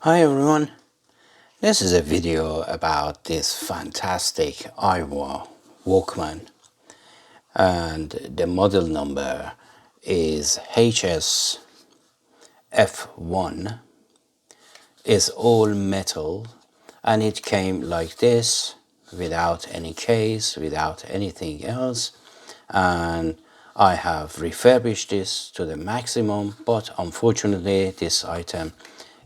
Hi everyone, this is a video about this fantastic AIWA Walkman, and the model number is HS-F1. It's all metal and it came like this without any case, without anything else, and I have refurbished this to the maximum, but unfortunately this item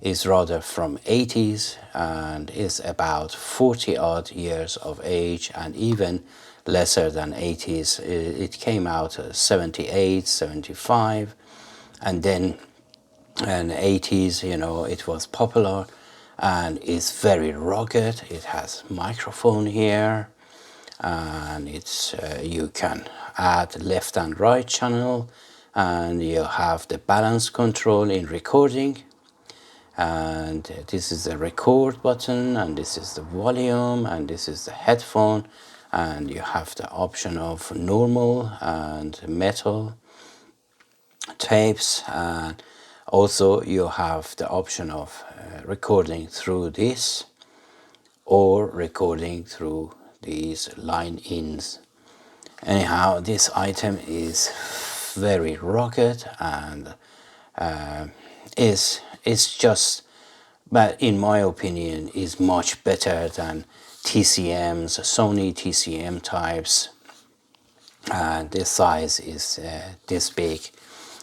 is rather from 80s and is about 40 odd years of age, and even lesser than 80s. It came out 78, 75, and then in 80s, you know, it was popular and it's very rugged. It has microphone here, and it's you can add left and right channel, and you have the balance control in recording, and this is the record button, and this is the volume, and this is the headphone, and you have the option of normal and metal tapes, and also you have the option of recording through this or recording through these line ins. Anyhow, this item is very rugged and is just, but in my opinion, is much better than TCMs, Sony TCM types. And the size is this big,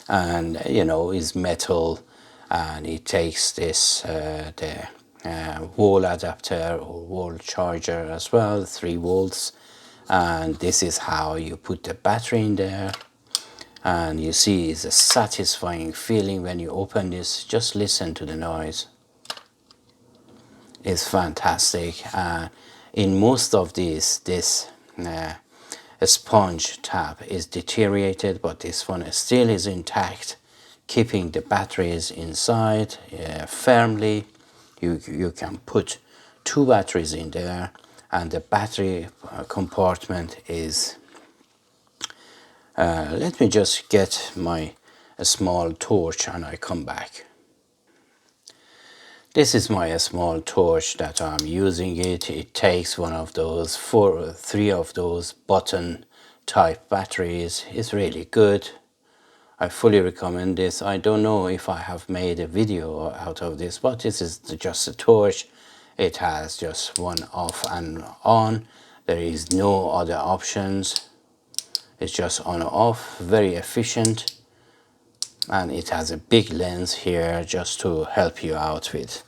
and you know, is metal, and it takes this the wall adapter or wall charger as well, 3 volts, and this is how you put the battery in there. And you see, it's a satisfying feeling when you open this. Just listen to the noise. It's fantastic. In most of these, this sponge tab is deteriorated, but this one still is intact, keeping the batteries inside firmly. You can put 2 batteries in there, and the battery compartment is let me just get my small torch and I come back. This is my small torch that I'm using. It takes one of those 3 of those button type batteries. It's really good. I fully recommend this. I don't know if I have made a video out of this, but this is just a torch. It has just one off and on. There is no other options. It's just on or off, very efficient, and it has a big lens here just to help you out with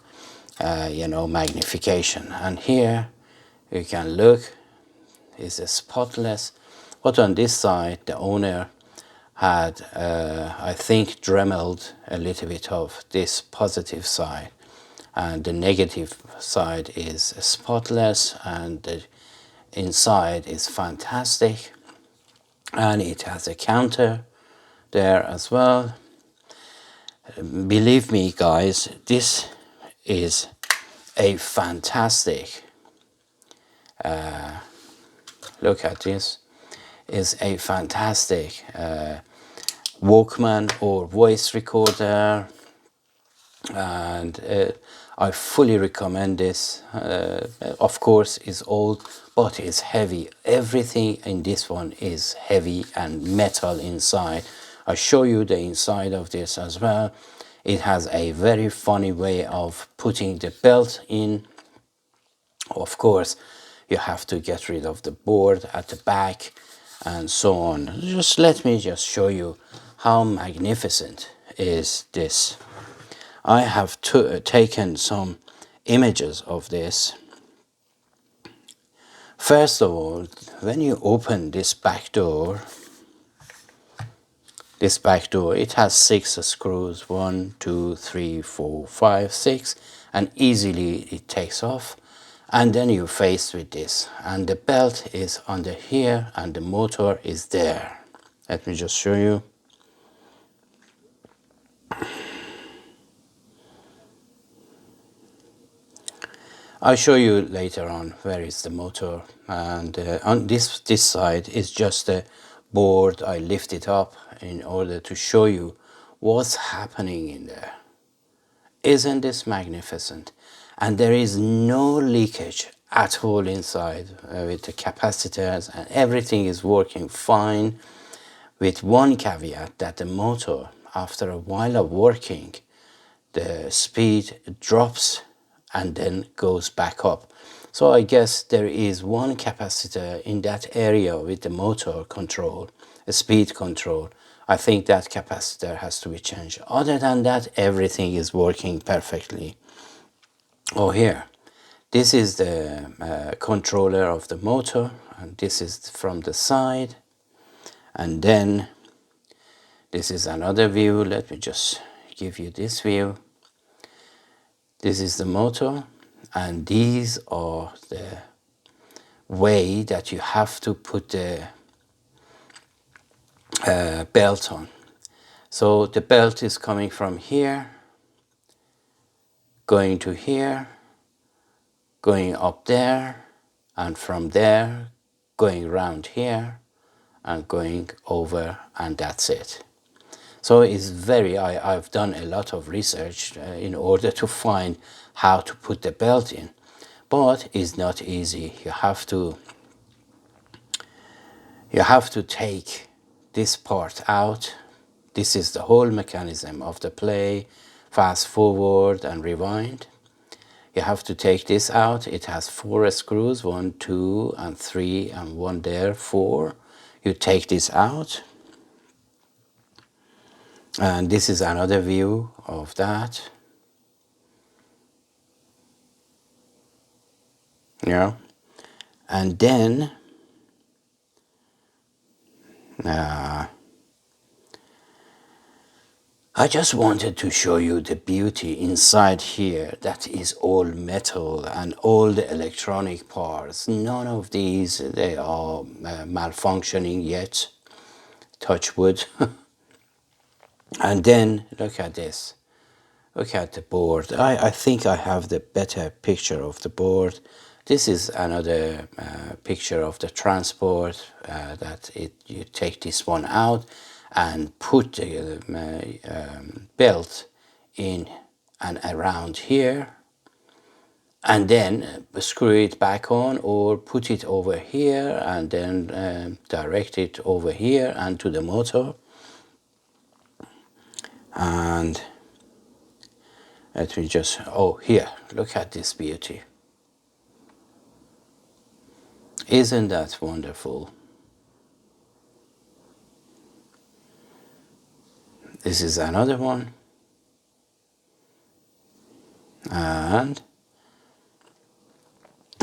you know, magnification. And here you can look, it's a spotless, but on this side the owner had I think dremeled a little bit of this positive side, and the negative side is spotless, and the inside is fantastic. And it has a counter there as well. Believe me guys, this is a fantastic look at this, is a fantastic Walkman or voice recorder, and I fully recommend this. Of course it's old, but it's heavy. Everything in this one is heavy and metal inside. I'll show you the inside of this as well. It has a very funny way of putting the belt in. Of course you have to get rid of the board at the back and so on. Just let me just show you how magnificent is this. I have taken some images of this. First of all, when you open this back door, it has 6 screws, 1, 2, 3, 4, 5, 6, and easily it takes off. And then you're faced with this, and the belt is under here and the motor is there. Let me just show you. I'll show you later on where is the motor, and on this side is just a board. I lift it up in order to show you what's happening in there. Isn't this magnificent? And there is no leakage at all inside with the capacitors, and everything is working fine, with one caveat that the motor, after a while of working, the speed drops and then goes back up. So I guess there is one capacitor in that area with the motor control, the speed control. I think that capacitor has to be changed. Other than that, everything is working perfectly. Oh, here. This is the controller of the motor, and this is from the side. And then this is another view. Let me just give you this view. This is the motor, and these are the way that you have to put the belt on. So the belt is coming from here, going to here, going up there, and from there going around here and going over, and that's it. So it's very, I've done a lot of research in order to find how to put the belt in, but it's not easy. You have to take this part out. This is the whole mechanism of the play, fast forward and rewind. You have to take this out. It has 4 screws, 1, 2, and 3, and 1 there, 4. You take this out. And this is another view of that. Yeah. And then I just wanted to show you the beauty inside here. That is all metal and all the electronic parts. None of these, they are malfunctioning yet. Touch wood. And then look at this. Look at the board. I think I have the better picture of the board. This is another picture of the transport, that you take this one out and put the belt in and around here, and then screw it back on, or put it over here and then direct it over here and to the motor. And let me just, oh, here, look at this beauty. Isn't that wonderful? This is another one. And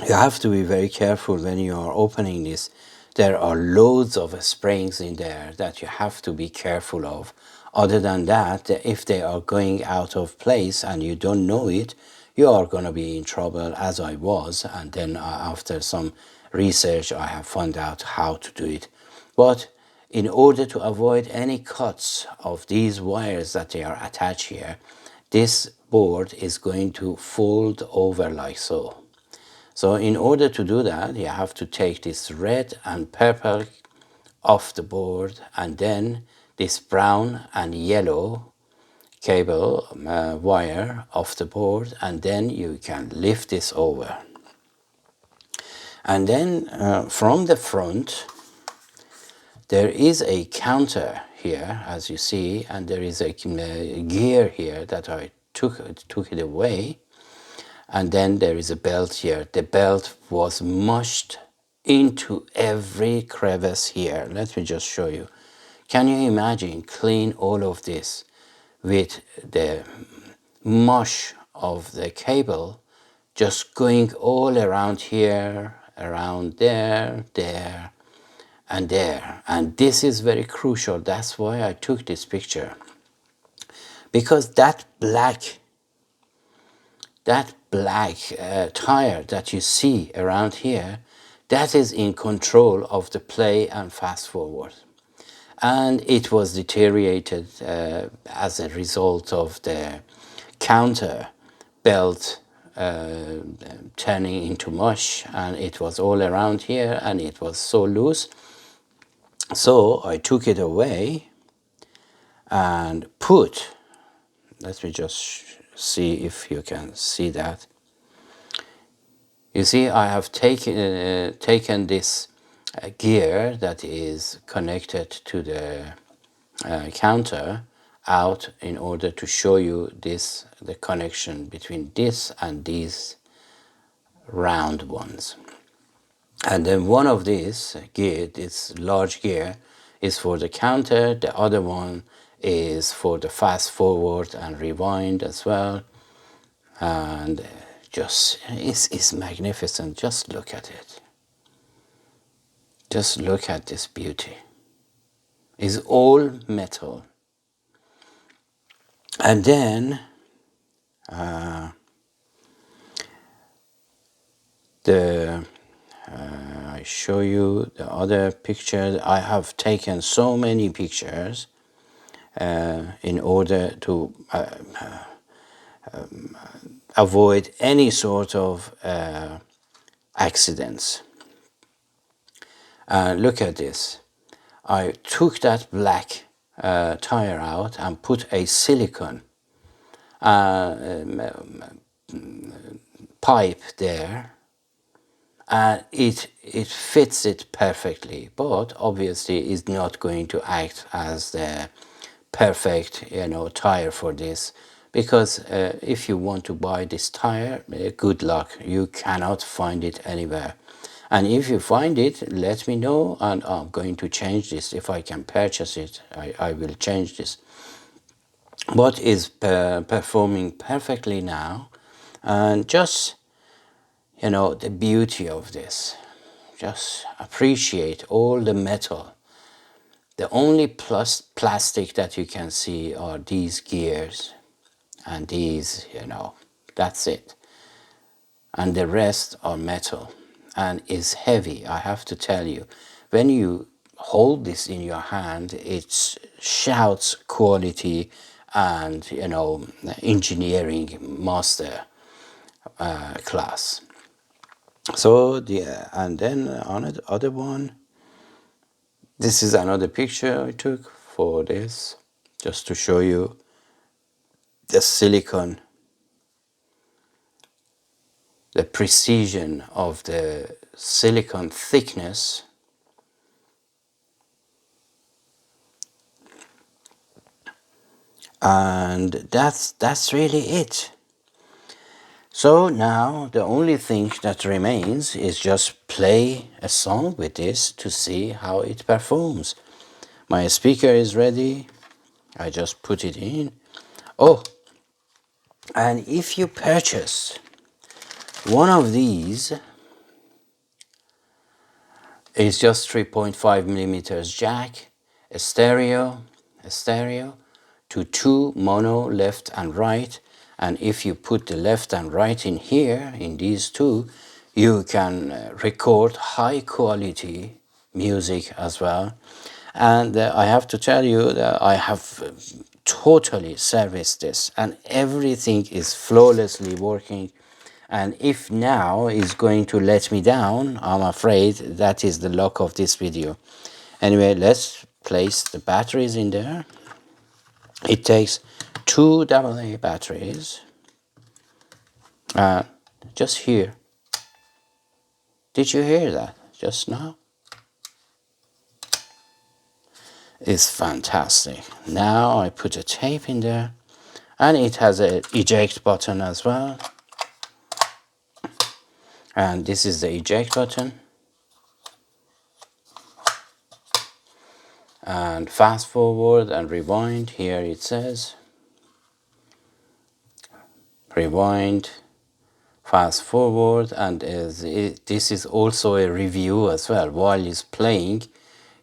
you have to be very careful when you are opening this. There are loads of springs in there that you have to be careful of. Other than that, if they are going out of place and you don't know it, you are going to be in trouble, as I was. And then after some research, I have found out how to do it. But in order to avoid any cuts of these wires that they are attached here, this board is going to fold over like so. So in order to do that, you have to take this red and purple off the board, and then this brown and yellow cable wire off the board, and then you can lift this over. And then from the front, there is a counter here, as you see, and there is a gear here that I took it away. And then there is a belt here. The belt was mushed into every crevice here. Let me just show you. Can you imagine clean all of this with the mush of the cable just going all around here, around there, there, and there. And this is very crucial. That's why I took this picture. Because that black tire that you see around here, that is in control of the play and fast forward. And it was deteriorated as a result of the counter belt turning into mush, and it was all around here and it was so loose. So I took it away and put, let me just see if you can see that. You see, I have taken this gear that is connected to the counter out in order to show you the connection between this and these round ones. And then one of these gear, this large gear, is for the counter. The other one is for the fast forward and rewind as well. And just, it's magnificent. Just look at it. Just look at this beauty. It's all metal. And then I show you the other pictures. I have taken so many pictures in order to avoid any sort of accidents. Look at this. I took that black tire out and put a silicone pipe there, and it fits it perfectly, but obviously is not going to act as the perfect tire for this, because if you want to buy this tire, good luck, you cannot find it anywhere. And if you find it, let me know, and I'm going to change this. If I can purchase it, I will change this. But it's performing perfectly now. And just, the beauty of this. Just appreciate all the metal. The only plastic that you can see are these gears. And these, that's it. And the rest are metal. And is heavy, I have to tell you. When you hold this in your hand, it shouts quality and engineering master class. So and then another one. This is another picture I took for this, just to show you the silicone, the precision of the silicone thickness. And that's really it. So now the only thing that remains is just play a song with this to see how it performs. My speaker is ready. I just put it in. Oh, and if you purchase one of these, it's just 3.5 millimeters jack, a stereo to 2 mono left and right. And if you put the left and right in here, in these two, you can record high quality music as well. And I have to tell you that I have totally serviced this, and everything is flawlessly working. And if now is going to let me down, I'm afraid that is the luck of this video. Anyway, let's place the batteries in there. It takes 2 AA batteries. Just here. Did you hear that just now? It's fantastic. Now I put a tape in there, and it has an eject button as well. And this is the eject button. And fast forward and rewind, here it says. Rewind, fast forward, and this is also a review as well. While it's playing,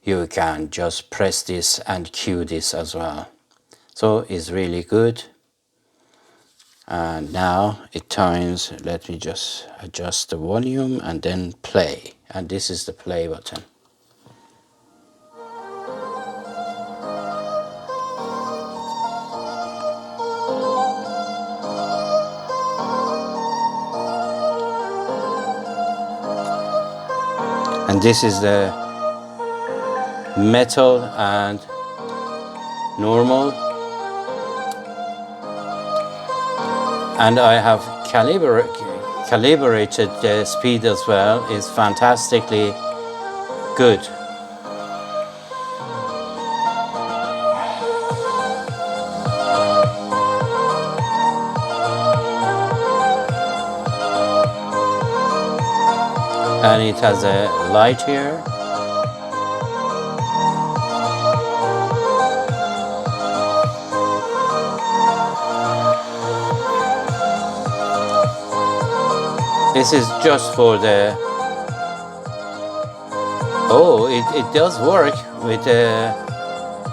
you can just press this and cue this as well. So it's really good. And now it times, let me just adjust the volume and then play. And this is the play button. And this is the metal and normal. And I have calibrated the speed as well. It's fantastically good. And it has a light here. This is just for the... Oh, it does work with the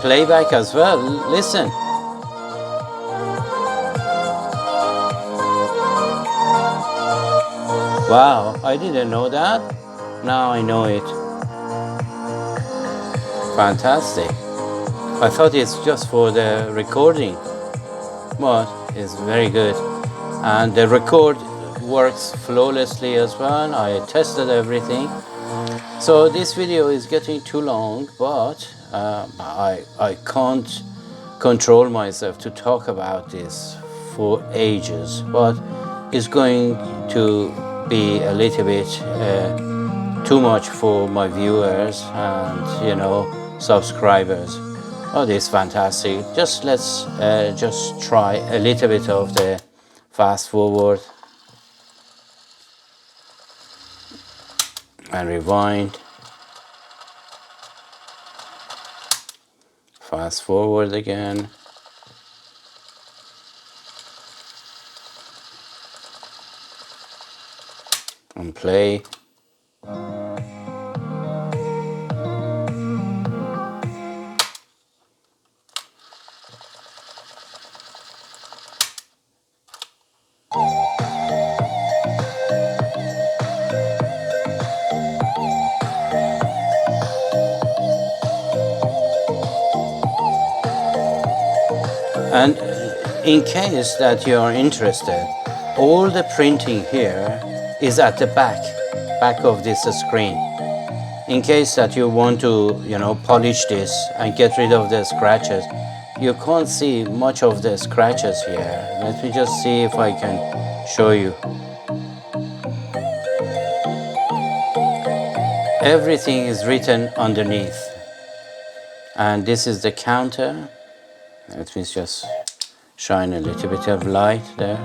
playback as well. Listen. Wow, I didn't know that. Now I know it. Fantastic. I thought it's just for the recording, but it's very good. And the record works flawlessly as well. I tested everything. So this video is getting too long, but I can't control myself to talk about this for ages. But it's going to be a little bit too much for my viewers and, you know, subscribers. Oh, this is fantastic. Let's just try a little bit of the fast forward and rewind. Fast forward again. And play. And in case that you are interested, all the printing here is at the back of this screen. In case that you want to, you know, polish this and get rid of the scratches, you can't see much of the scratches here. Let me just see if I can show you. Everything is written underneath. And this is the counter. Let me just shine a little bit of light there.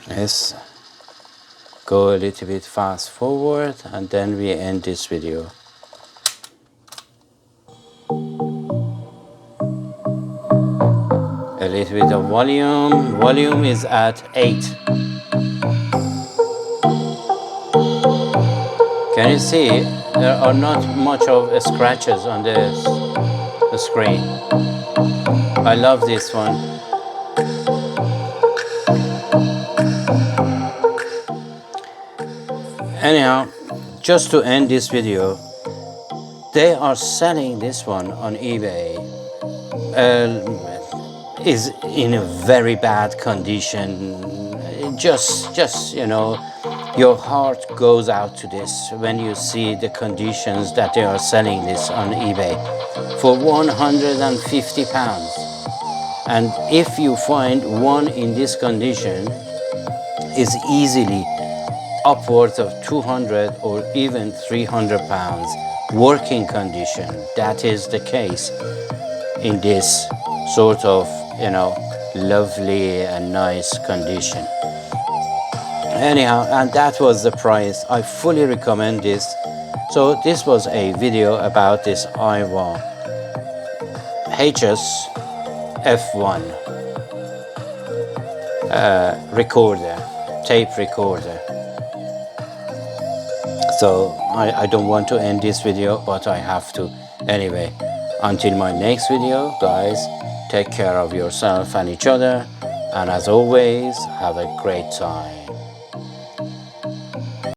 Let's go a little bit fast forward and then we end this video. A little bit of volume. Volume is at 8. Can you see? There are not much of scratches on the screen. I love this one. Anyhow, just to end this video, they are selling this one on eBay. Is in a very bad condition. Just you know, your heart goes out to this when you see the conditions that they are selling this on eBay for £150. And if you find one in this condition, is easily upwards of 200 or even 300 pounds working condition. That is the case in this sort of, you know, lovely and nice condition. Anyhow, and that was the price. I fully recommend this. So this was a video about this AIWA HS-F1 recorder, tape recorder. So I don't want to end this video, but I have to. Anyway, until my next video, guys, take care of yourself and each other, and as always, have a great time.